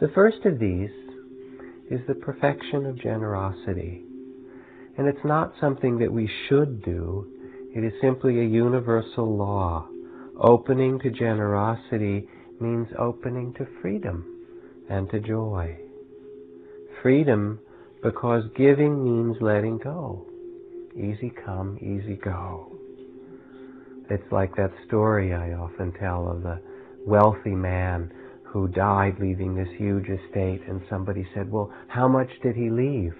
The first of these is the perfection of generosity. And it's not something that we should do. It is simply a universal law. Opening to generosity means opening to freedom and to joy. Freedom because giving means letting go. Easy come, easy go. It's like that story I often tell of the wealthy man who died leaving this huge estate, and somebody said, well, how much did he leave?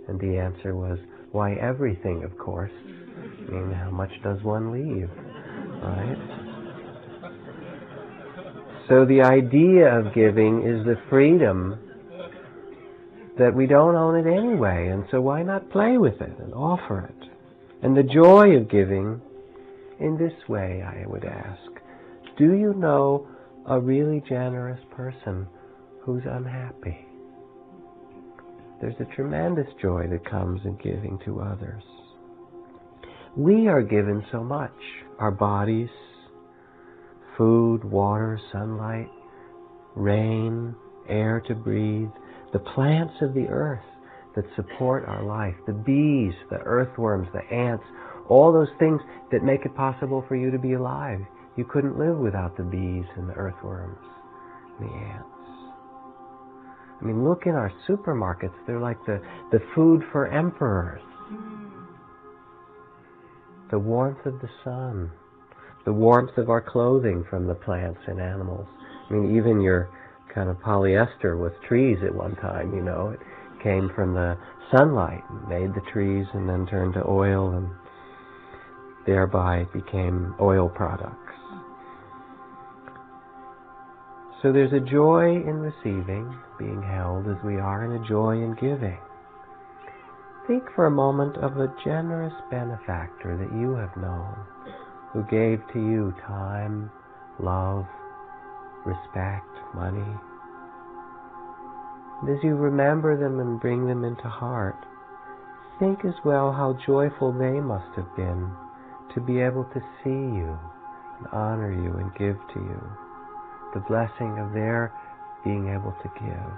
And the answer was, why, everything, of course. I mean, how much does one leave, right? So the idea of giving is the freedom that we don't own it anyway, and so why not play with it and offer it? And the joy of giving, in this way, I would ask, do you know a really generous person who's unhappy? There's a tremendous joy that comes in giving to others. We are given so much. Our bodies, food, water, sunlight, rain, air to breathe, the plants of the earth that support our life, the bees, the earthworms, the ants, all those things that make it possible for you to be alive. You couldn't live without the bees and the earthworms and the ants. I mean, look in our supermarkets. They're like the food for emperors. The warmth of the sun, the warmth of our clothing from the plants and animals. I mean, even your kind of polyester was trees at one time, you know. It came from the sunlight and made the trees and then turned to oil and thereby became oil products. So there's a joy in receiving, being held as we are, and a joy in giving. Think for a moment of a generous benefactor that you have known, who gave to you time, love, respect, money. And as you remember them and bring them into heart, think as well how joyful they must have been to be able to see you and honor you and give to you, the blessing of their being able to give.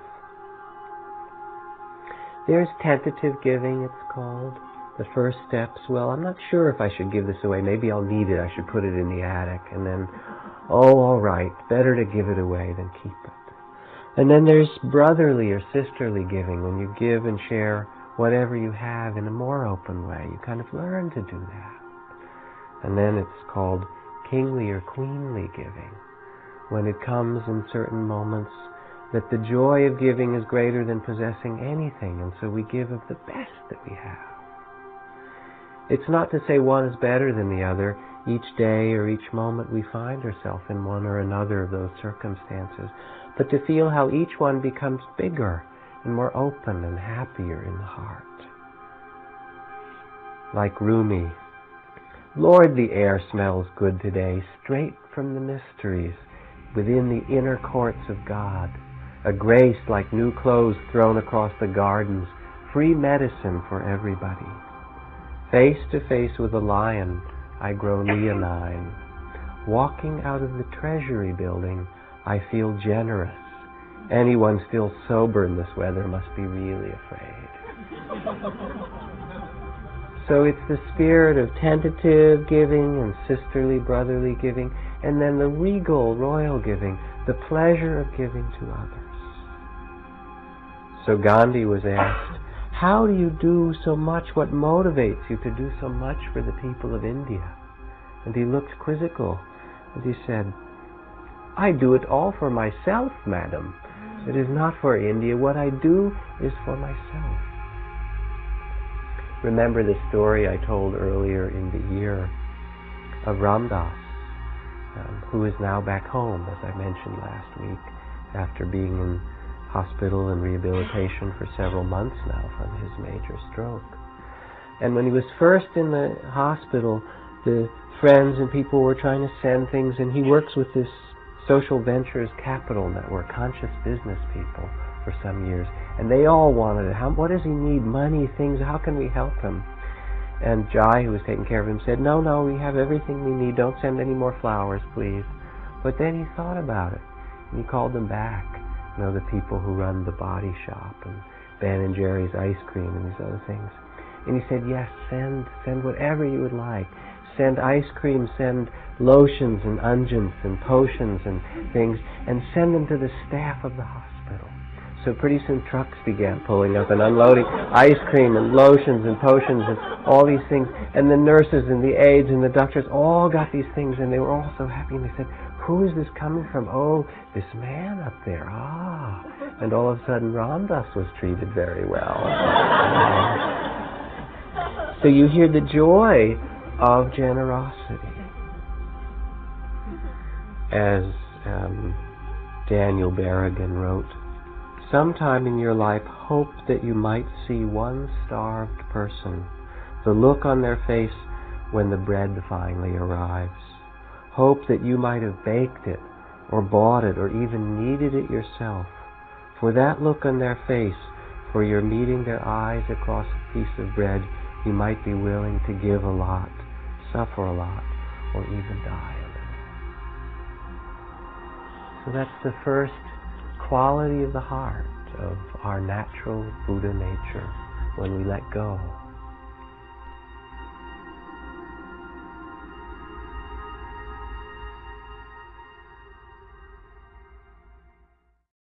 There's tentative giving, it's called. The first steps, well, I'm not sure if I should give this away. Maybe I'll need it. I should put it in the attic. And then, oh, all right, better to give it away than keep it. And then there's brotherly or sisterly giving, when you give and share whatever you have in a more open way. You kind of learn to do that. And then it's called kingly or queenly giving, when it comes in certain moments that the joy of giving is greater than possessing anything, and so we give of the best that we have. It's not to say one is better than the other. Each day or each moment we find ourselves in one or another of those circumstances, but to feel how each one becomes bigger and more open and happier in the heart. Like Rumi, Lord, the air smells good today, straight from the mysteries, within the inner courts of God. A grace like new clothes thrown across the gardens, free medicine for everybody. Face to face with a lion, I grow leonine. Walking out of the Treasury building, I feel generous. Anyone still sober in this weather must be really afraid. So it's the spirit of tentative giving and sisterly, brotherly giving, and then the regal, royal giving, the pleasure of giving to others. So Gandhi was asked, how do you do so much? What motivates you to do so much for the people of India? And he looked quizzical, and he said, I do it all for myself, madam. It is not for India. What I do is for myself. Remember the story I told earlier in the year of Ram Dass, who is now back home, as I mentioned last week, after being in hospital and rehabilitation for several months now from his major stroke. And when he was first in the hospital, the friends and people were trying to send things, and he works with this social ventures capital network, conscious business people, for some years, and they all wanted it. What does he need? Money, things, how can we help him? And Jai, who was taking care of him, said, no, we have everything we need, don't send any more flowers, please. But then he thought about it, and he called them back, You know, the people who run the Body Shop and Ben and Jerry's ice cream and these other things. And he said, yes, send whatever you would like. Send ice cream, send lotions and unguents and potions and things, and send them to the staff of the hospital. So pretty soon trucks began pulling up and unloading ice cream and lotions and potions and all these things. And the nurses and the aides and the doctors all got these things, and they were all so happy. And they said, who is this coming from? Oh, this man up there. Ah. And all of a sudden Ramdas was treated very well. So you hear the joy of generosity. As Daniel Berrigan wrote, sometime in your life, hope that you might see one starved person, the look on their face when the bread finally arrives. Hope that you might have baked it, or bought it, or even kneaded it yourself. For that look on their face, for your meeting their eyes across a piece of bread, you might be willing to give a lot, suffer a lot, or even die a little. So that's the first quality of the heart, of our natural Buddha nature, when we let go.